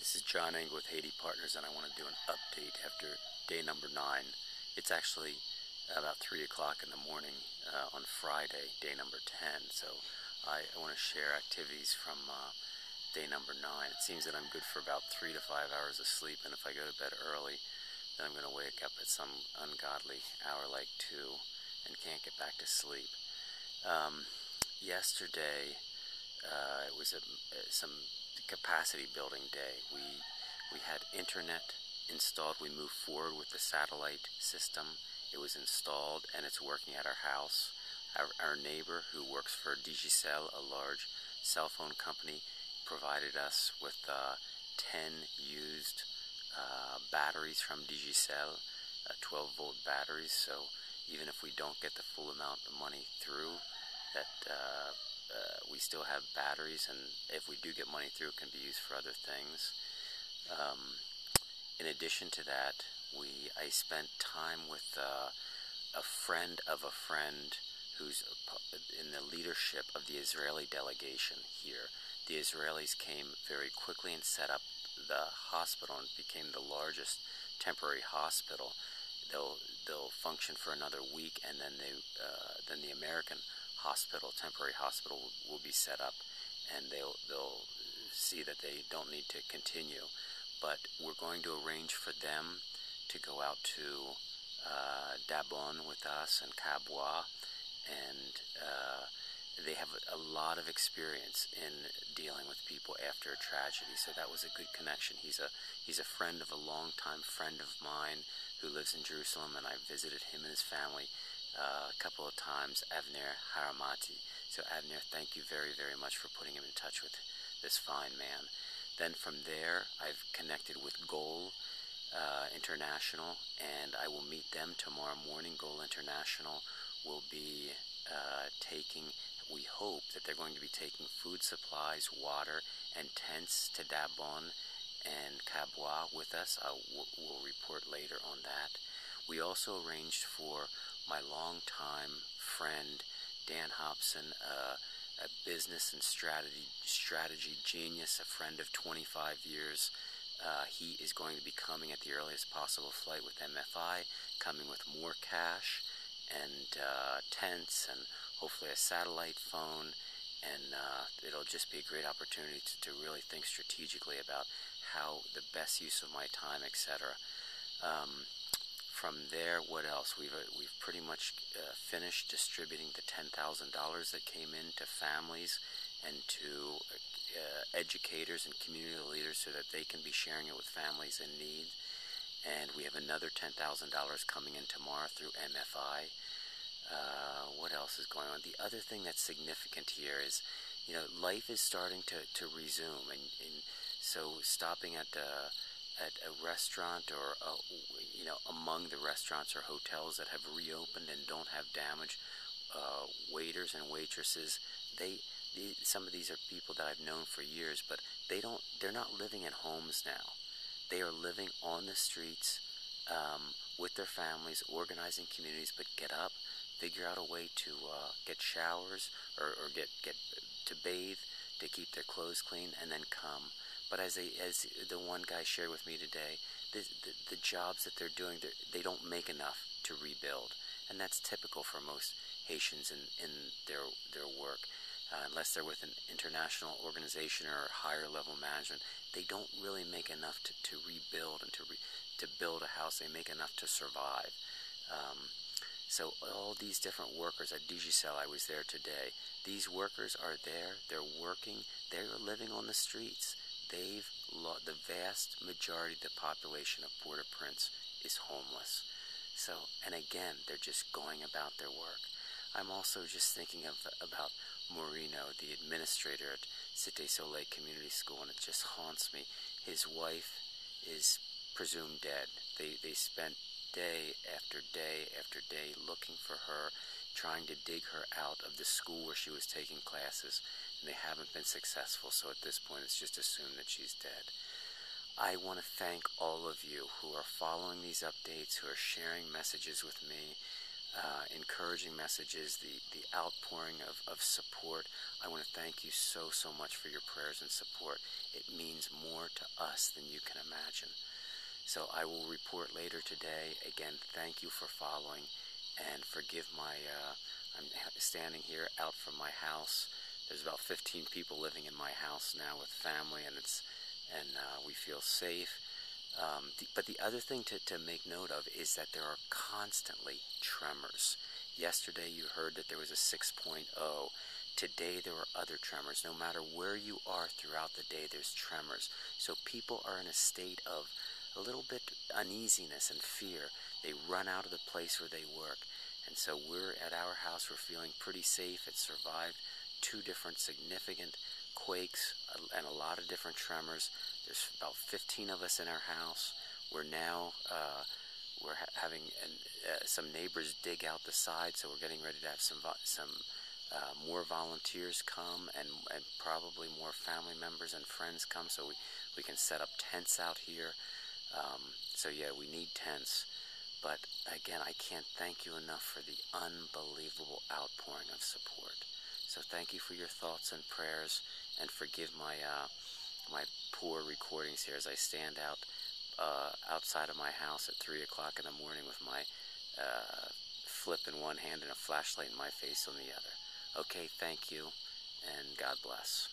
This is John Engel with Haiti Partners, and I want to do an update after day number 9. It's actually about 3 o'clock in the morning on Friday, day number 10. So I want to share activities from day number 9. It seems that I'm good for about 3 to 5 hours of sleep, and if I go to bed early, then I'm going to wake up at some ungodly hour like 2 and can't get back to sleep. Yesterday, it was some capacity building day. We had internet installed. We moved forward with the satellite system. It was installed and it's working at our house. Our neighbor, who works for Digicel, a large cell phone company, provided us with 10 used batteries from Digicel, 12-volt batteries. So even if we don't get the full amount of money through, that we still have batteries, and if we do get money through, it can be used for other things. In addition to that, I spent time with a friend of a friend who's in the leadership of the Israeli delegation here. The Israelis came very quickly and set up the hospital and became the largest temporary hospital. They'll function for another week, and then the American temporary hospital will be set up, and they'll see that they don't need to continue. But we're going to arrange for them to go out to Dabon with us and Kabwa, and they have a lot of experience in dealing with people after a tragedy. So that was a good connection. He's a friend of a longtime friend of mine who lives in Jerusalem, and I visited him and his family a couple of times, Avner Haramati. So Avner, thank you very, very much for putting him in touch with this fine man. Then from there, I've connected with Goal International, and I will meet them tomorrow morning. Goal International will be we hope that they're going to be taking food supplies, water, and tents to Dabon and Kabwa with us. We'll report later on that. We also arranged for my longtime friend Dan Hobson, a business and strategy genius, a friend of 25 years. He is going to be coming at the earliest possible flight with MFI, coming with more cash and tents and hopefully a satellite phone, and it'll just be a great opportunity to really think strategically about how the best use of my time, etc. From there, what else? We've pretty much finished distributing the $10,000 that came in to families and to educators and community leaders so that they can be sharing it with families in need. And we have another $10,000 coming in tomorrow through MFI. What else is going on? The other thing that's significant here is, life is starting to resume, and so stopping at a restaurant or among the restaurants or hotels that have reopened and don't have damage, waiters and waitresses, some of these are people that I've known for years, but they're not living in homes now. They are living on the streets with their families, organizing communities, but get up, figure out a way to get showers or get to bathe, to keep their clothes clean, and then come. But as the one guy shared with me today, the jobs that they're doing, they don't make enough to rebuild, and that's typical for most Haitians in their work. Unless they're with an international organization or higher level management, they don't really make enough to rebuild and to build a house. They make enough to survive. So all these different workers at Digicel, I was there today. These workers are there. They're working. They're living on the streets. The vast majority of the population of Port-au-Prince is homeless. So, and again, they're just going about their work. I'm also just thinking about Moreno, the administrator at Cité Soleil Community School, and it just haunts me. His wife is presumed dead. They spent day after day after day looking for her, trying to dig her out of the school where she was taking classes, and they haven't been successful, so at this point it's just assumed that she's dead. I want to thank all of you who are following these updates, who are sharing messages with me. encouraging messages, the outpouring of support. I want to thank you so, so much for your prayers and support. It means more to us than you can imagine. So I will report later today. Again, thank you for following, and forgive my, I'm standing here out from my house. There's about 15 people living in my house now with family, and we feel safe. But the other thing to make note of is that there are constantly tremors. Yesterday you heard that there was a 6.0. Today there were other tremors. No matter where you are throughout the day, there's tremors. So people are in a state of a little bit uneasiness and fear. They run out of the place where they work. And so we're at our house, we're feeling pretty safe. It survived 2 different significant quakes and a lot of different tremors. There's about 15 of us in our house. We're now having some neighbors dig out the side, so we're getting ready to have some more volunteers come, and probably more family members and friends come, so we can set up tents out here. So yeah, we need tents. But again, I can't thank you enough for the unbelievable outpouring of support. So thank you for your thoughts and prayers, and forgive my my poor recordings here as I stand outside of my house at 3 o'clock in the morning with my flip in one hand and a flashlight in my face on the other. Okay, thank you, and God bless.